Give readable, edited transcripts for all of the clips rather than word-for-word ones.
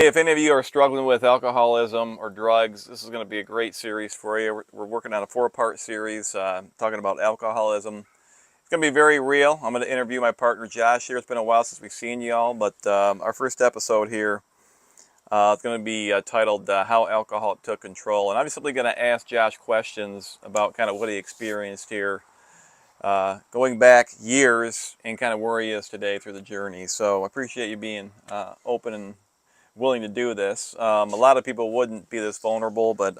Hey, if any of you are struggling with alcoholism or drugs, this is going to be a great series for you. We're working on a 4-part series talking about alcoholism. It's going to be very real. I'm going to interview my partner Josh here. It's been a while since we've seen y'all, but our first episode here is going to be titled How Alcohol Took Control. And I'm simply going to ask Josh questions about kind of what he experienced here, going back years and kind of where he is today through the journey. So I appreciate you being open and willing to do this. A lot of people wouldn't be this vulnerable, but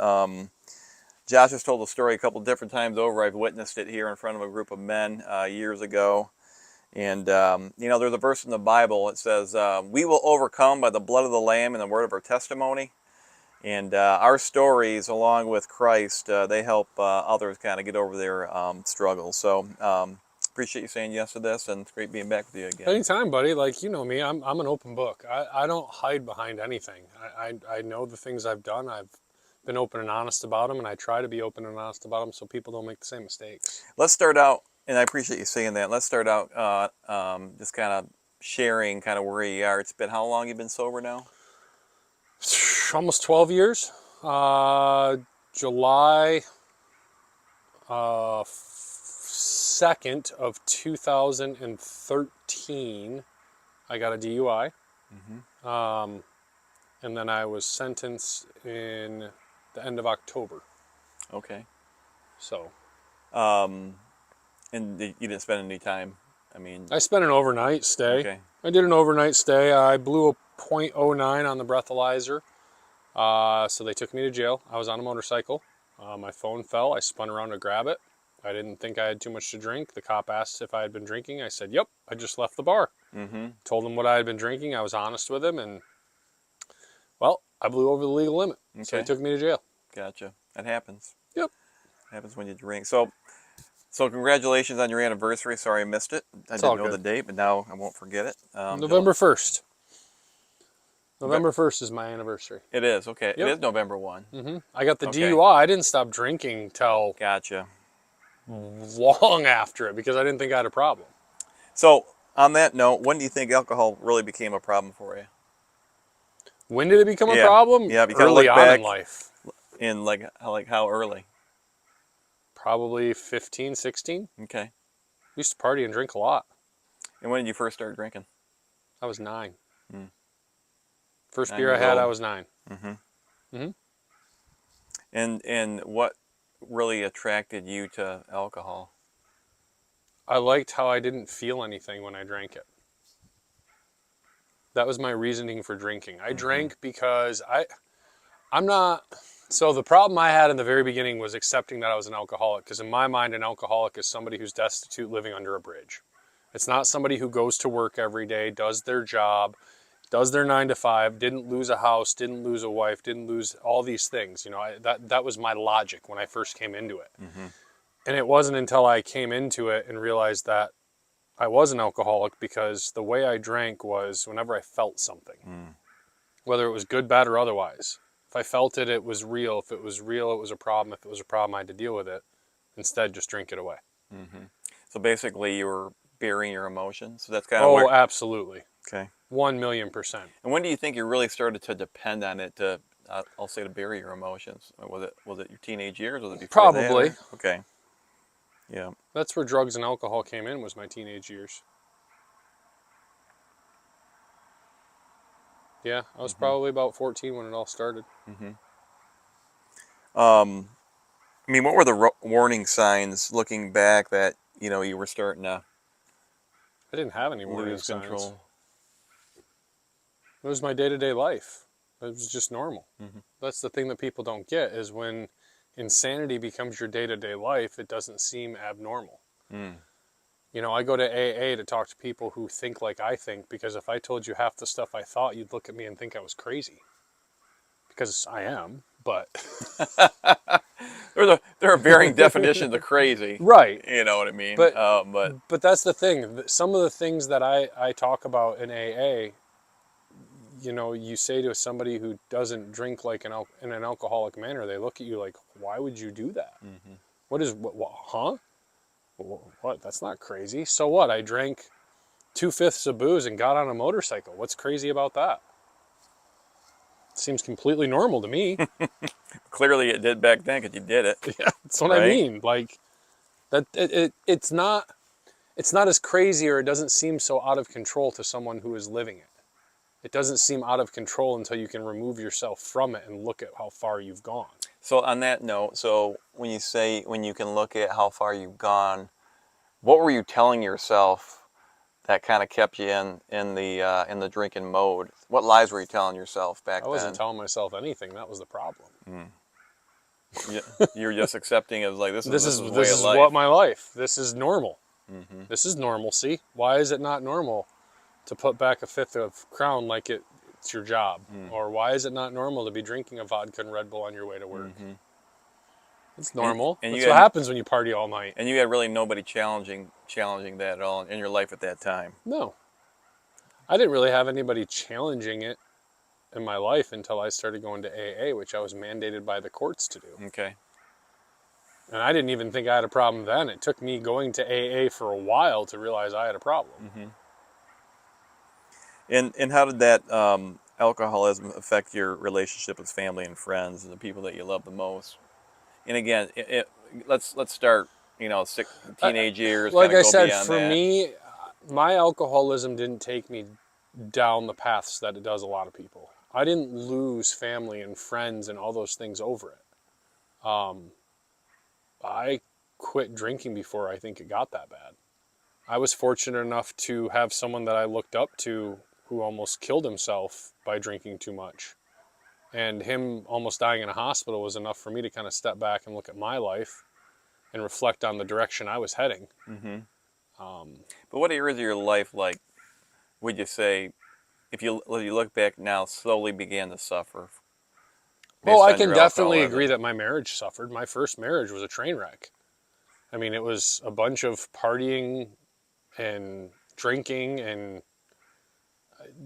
Josh has told the story a couple different times over. I've witnessed it here in front of a group of men years ago. And, there's a verse in the Bible. It says, we will overcome by the blood of the Lamb and the word of our testimony. And our stories, along with Christ, they help others kind of get over their struggles. So appreciate you saying yes to this, and it's great being back with you again. Anytime, buddy. Like, you know me, I'm an open book. I don't hide behind anything. I know the things I've done. I've been open and honest about them, and I try to be open and honest about them so people don't make the same mistakes. Let's start out, and I appreciate you saying that. Let's start out just kind of sharing kind of where you are. It's been how long you've been sober now? Almost 12 years. July 2nd of 2013, I got a DUI. And then I was sentenced in the end of October. Okay. So. And you didn't spend any time? I spent an overnight stay. Okay. I did an overnight stay. I blew a .09 on the breathalyzer. So they took me to jail. I was on a motorcycle. My phone fell. I spun around to grab it. I didn't think I had too much to drink. The cop asked if I had been drinking. I said, yep, I just left the bar. Told him what I had been drinking. I was honest with him, and, well, I blew over the legal limit. Okay. So he took me to jail. Gotcha. That happens. Yep. It happens when you drink. So congratulations on your anniversary. Sorry I missed it. I didn't know the date, but now I won't forget it. November 1st. November 1st is my anniversary. It is, okay. Yep. It is November 1. I got the DUI. I didn't stop drinking till Gotcha. long after it because I didn't think I had a problem. So, on that note, when do you think alcohol really became a problem for you? When did it become a problem? Yeah, early on in life. In like how early? Probably 15, 16. Okay. Used to party and drink a lot. And when did you first start drinking? I was 9. First 9 beer I years had, old. I was 9. And what really attracted you to alcohol? I liked how I didn't feel anything when I drank it. That was my reasoning for drinking. I drank because I'm not... So the problem I had in the very beginning was accepting that I was an alcoholic, because in my mind, an alcoholic is somebody who's destitute living under a bridge. It's not somebody who goes to work every day, does their job, does their 9 to 5, didn't lose a house, didn't lose a wife, didn't lose all these things. You know, that was my logic when I first came into it. And it wasn't until I came into it and realized that I was an alcoholic, because the way I drank was whenever I felt something, whether it was good, bad, or otherwise. If I felt it, it was real. If it was real, it was a problem. If it was a problem, I had to deal with it. Instead, just drink it away. So basically, you were burying your emotions. So that's kind of Oh, absolutely. Okay. 1,000,000%. And when do you think you really started to depend on it to, I'll say, to bury your emotions? Was it your teenage years? Was it before that? Probably. Okay. Yeah. That's where drugs and alcohol came in, was my teenage years. Yeah, I was probably about 14 when it all started. What were the warning signs looking back that, you were starting to I didn't have any warning lose signs. control? It was my day-to-day life. It was just normal. That's the thing that people don't get, is when insanity becomes your day-to-day life, it doesn't seem abnormal. You know, I go to AA to talk to people who think like I think, because if I told you half the stuff I thought, you'd look at me and think I was crazy. Because I am, but... There are varying definitions of crazy. Right. You know what I mean? But that's the thing. Some of the things that I talk about in AA, you say to somebody who doesn't drink like in an alcoholic manner, they look at you like, why would you do that? What, huh? What? That's not crazy. So what? I drank 2/5 of booze and got on a motorcycle. What's crazy about that? Seems completely normal to me. Clearly it did back then because you did it, Yeah, that's what I right? mean. Like that, it's not as crazy, or it doesn't seem so out of control to someone who is living it. It doesn't seem out of control until you can remove yourself from it and look at how far you've gone. So on that note, so when you can look at how far you've gone, what were you telling yourself that kind of kept you in the drinking mode? What lies were you telling yourself back I wasn't then? telling myself anything. That was the problem. You're just accepting it as like this This is is way this of is what life. my life. This is normal. Hmm. This is normalcy. Why is it not normal to put back a fifth of Crown like it's your job? Or why is it not normal to be drinking a vodka and Red Bull on your way to work? Hmm. It's And, normal. and That's you what had happens when you party all night. and you had really nobody challenging that at all in your life at that time. No. I didn't really have anybody challenging it in my life until I started going to AA, which I was mandated by the courts to do. Okay. And I didn't even think I had a problem then. It took me going to AA for a while to realize I had a problem. Hmm. And how did that alcoholism affect your relationship with family and friends and the people that you love the most? And again, let's start, teenage years, kind Like of I go said, beyond for that. me, my alcoholism didn't take me down the paths that it does a lot of people. I didn't lose family and friends and all those things over it. I quit drinking before I think it got that bad. I was fortunate enough to have someone that I looked up to who almost killed himself by drinking too much. And him almost dying in a hospital was enough for me to kind of step back and look at my life and reflect on the direction I was heading. Hmm. Um, But what areas of your life, like, would you say, if you look back now, slowly began to suffer oh, based I on can your definitely agree alcoholism? that my marriage suffered. My first marriage was a train wreck. I mean, it was a bunch of partying and drinking, and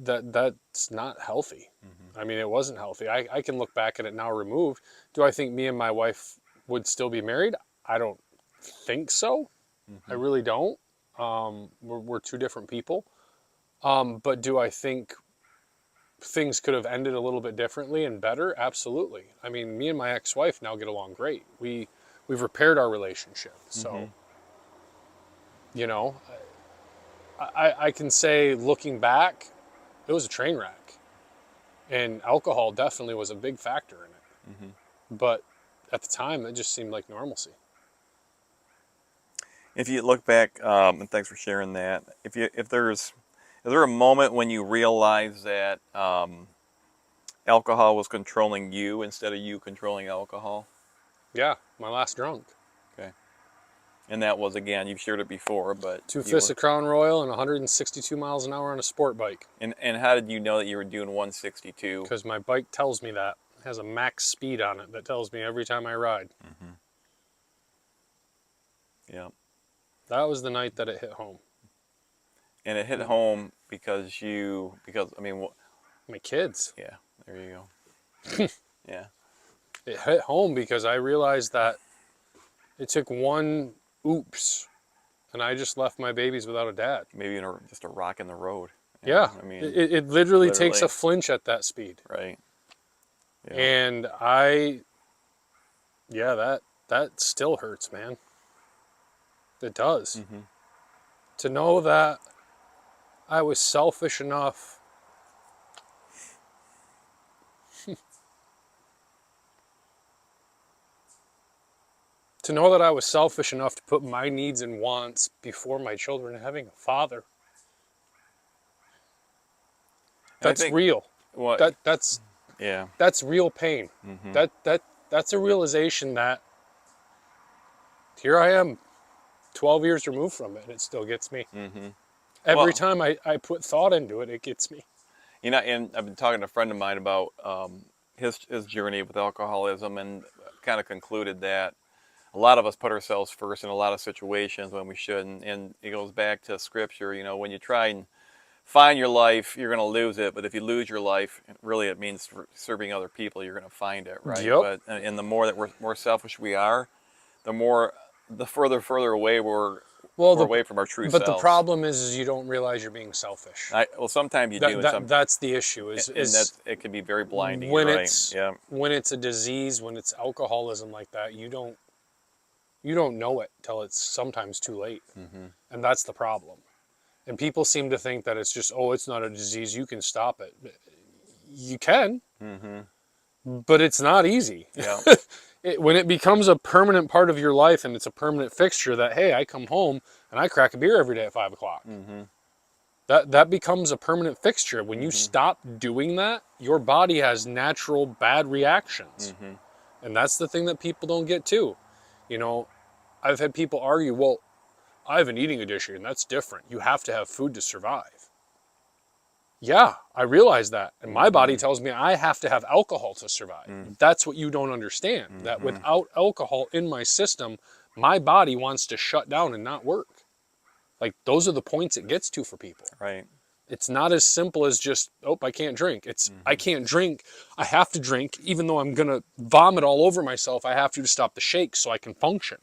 that's not healthy. Hmm. I mean, it wasn't healthy. I can look back at it now removed. Do I think me and my wife would still be married? I don't think so. I Hmm. really don't. We're two different people. But do I think things could have ended a little bit differently and better? Absolutely. I mean, me and my ex-wife now get along great. We've repaired our relationship. Hmm. So, you know, I can say looking back, it was a train wreck. And alcohol definitely was a big factor in it. Hmm. But at the time, it just seemed like normalcy. If you look back, and thanks for sharing that. Is there a moment when you realize that alcohol was controlling you instead of you controlling alcohol? Yeah, my last drunk. Okay. And that was, again, you've shared it before, but Two you fifths were. of Crown Royal and 162 miles an hour on a sport bike. And how did you know that you were doing 162? Because my bike tells me that. It has a max speed on it that tells me every time I ride. Hmm. Yeah. That was the night that it hit home. And it hit home because I mean, My kids. yeah, there you go. Yeah. It hit home because I realized that it took one oops and I just left my babies without a dad. Maybe just a rock in the road. Yeah, I mean, it literally takes a literally, flinch at that speed. right? Yeah. And that still hurts, man. It does. Hmm. To know that I was selfish enough to put my needs and wants before my children having a father. And I That's think real. what, That's yeah. real pain. Hmm. That's a realization that here I am 12 years removed from it and it still gets me. Hmm. Every Well, time I put thought into it, it gets me. and I've been talking to a friend of mine about his journey with alcoholism, and kind of concluded that a lot of us put ourselves first in a lot of situations when we shouldn't. And it goes back to scripture. When you try and find your life, you're going to lose it. But if you lose your life, really it means serving other people. You're going to find it, right? Yep. But and the more that we're more selfish we are, the further away Well, we're away from our true but the selves. problem is you don't realize you're being selfish. Well, sometimes you do, That's the issue. and that it can be very blinding. When You're it's right. Yeah. when it's a disease, when it's alcoholism like that, you don't know it till it's sometimes too late, and that's the problem. And people seem to think that it's just, oh, it's not a disease, you can stop it. You can, but it's not easy. Yeah. When it becomes a permanent part of your life and it's a permanent fixture that, hey, I come home and I crack a beer every day at 5 o'clock. That becomes a permanent fixture. When you stop doing that, your body has natural bad reactions. And that's the thing that people don't get too. You know, I've had people argue, well, I have an eating addiction, and that's different. You have to have food to survive. Yeah, I realize that. And my body tells me I have to have alcohol to survive. That's what you don't understand. That without alcohol in my system, my body wants to shut down and not work. Like, those are the points it gets to for people. Right. It's not as simple as just, oh, I can't drink. It's, I can't drink. I have to drink. Even though I'm going to vomit all over myself, I have to stop the shake so I can function.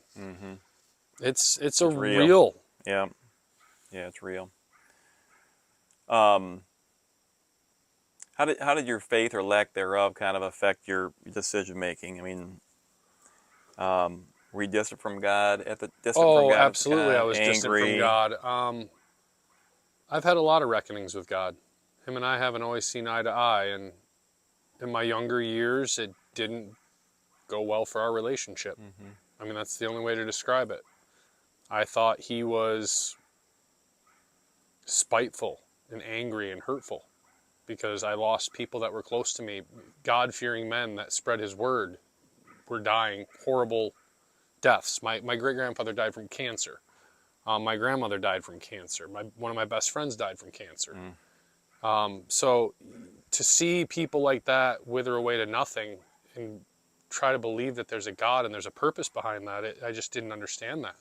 It's a real. Yeah. Yeah, it's real. How did your faith or lack thereof kind of affect your decision making? I mean, were you distant from God distant from God? Absolutely, I was angry? distant from God. I've had a lot of reckonings with God. Him and I haven't always seen eye to eye, and in my younger years, it didn't go well for our relationship. I mean, that's the only way to describe it. I thought he was spiteful and angry and hurtful because I lost people that were close to me. God-fearing men that spread his word were dying horrible deaths. My great-grandfather died from cancer. My grandmother died from cancer. One of my best friends died from cancer. So to see people like that wither away to nothing and try to believe that there's a God and there's a purpose behind that, I just didn't understand that.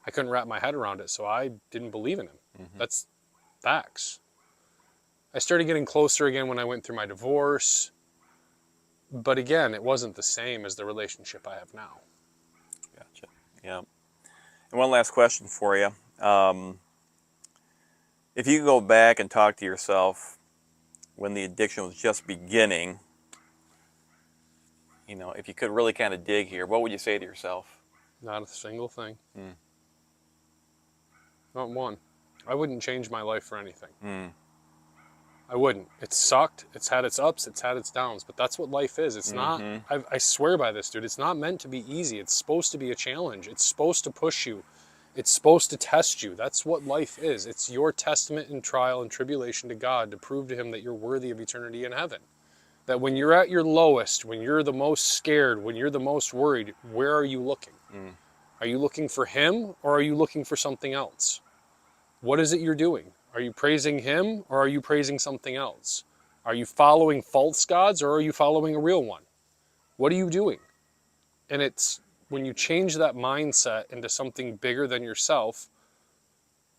I couldn't wrap my head around it, so I didn't believe in him. That's facts. I started getting closer again when I went through my divorce. But again, it wasn't the same as the relationship I have now. Gotcha. Yeah. And one last question for you. If you could go back and talk to yourself when the addiction was just beginning, you know, if you could really kind of dig here, what would you say to yourself? Not a single thing. Not one. I wouldn't change my life for anything. I wouldn't. It sucked. It's had its ups. It's had its downs. But that's what life is. It's not, I swear by this, dude. It's not meant to be easy. It's supposed to be a challenge. It's supposed to push you. It's supposed to test you. That's what life is. It's your testament and trial and tribulation to God to prove to him that you're worthy of eternity in heaven. That when you're at your lowest, when you're the most scared, when you're the most worried, where are you looking? Are you looking for him or are you looking for something else? What is it you're doing? Are you praising him or are you praising something else? Are you following false gods or are you following a real one? What are you doing? And it's when you change that mindset into something bigger than yourself,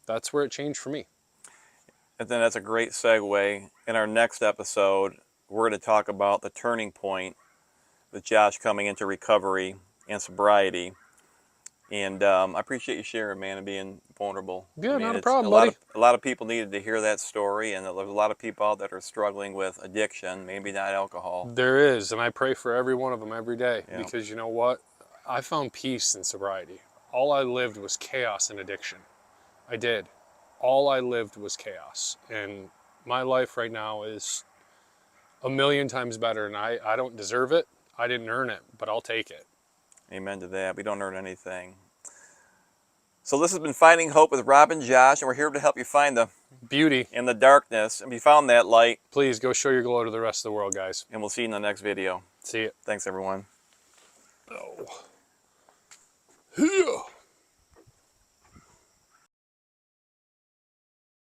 that's where it changed for me. And then that's a great segue. In our next episode, we're going to talk about the turning point with Josh coming into recovery and sobriety. And I appreciate you sharing, man, and being vulnerable. Yeah, I mean, not a problem, buddy. A lot of people needed to hear that story, and there's a lot of people out that are struggling with addiction, maybe not alcohol. There is, and I pray for every one of them every day. Yeah. Because you know what? I found peace in sobriety. All I lived was chaos and addiction. I did. All I lived was chaos. And my life right now is a million times better, and I don't deserve it. I didn't earn it, but I'll take it. Amen to that. We don't earn anything. So this has been Finding Hope with Rob and Josh, and we're here to help you find the beauty in the darkness. And if you found that light, please go show your glow to the rest of the world, guys. And we'll see you in the next video. See you. Thanks, everyone. Oh. Yeah.